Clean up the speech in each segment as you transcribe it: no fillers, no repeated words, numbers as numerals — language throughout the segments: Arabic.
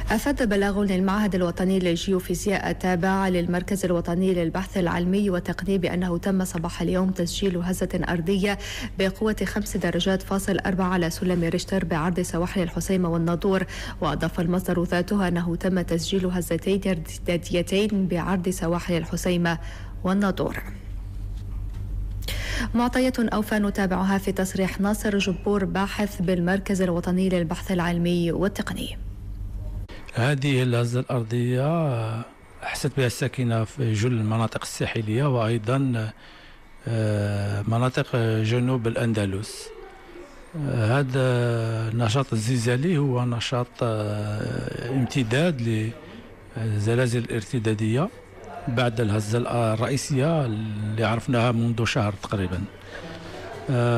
أفاد بلاغ للمعهد الوطني للجيوفيزياء التابع للمركز الوطني للبحث العلمي والتقني بأنه تم صباح اليوم تسجيل هزة أرضية بقوة 5.4 على سلم ريشتر بعرض سواحل الحسيمة والناظور. وأضاف المصدر ذاته أنه تم تسجيل هزتين ارتداديتين بعرض سواحل الحسيمة والناظور. معطيات أوفى نتابعها في تصريح ناصر جبور باحث بالمركز الوطني للبحث العلمي والتقني. هذه الهزة الأرضية أحست بها الساكنة في جل المناطق الساحلية وأيضا مناطق جنوب الأندلس. هذا النشاط الزلزالي هو نشاط امتداد للزلازل الارتدادية بعد الهزة الرئيسية اللي عرفناها منذ شهر تقريبا.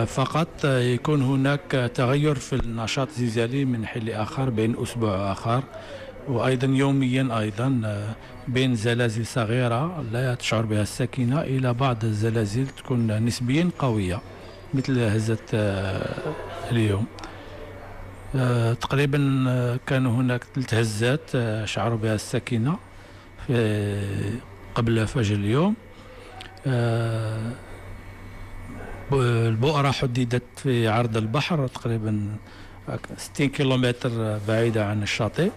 فقط يكون هناك تغير في النشاط الزلزالي من حين لآخر بين أسبوع آخر، وأيضا يوميا أيضا بين زلازل صغيرة لا تشعر بها الساكنة إلى بعض الزلازل تكون نسبيا قوية مثل هزة اليوم. تقريبا كان هناك 3 هزات شعروا بها الساكنة قبل فجر اليوم. البؤرة حددت في عرض البحر تقريبا 60 كيلومتر بعيدة عن الشاطئ.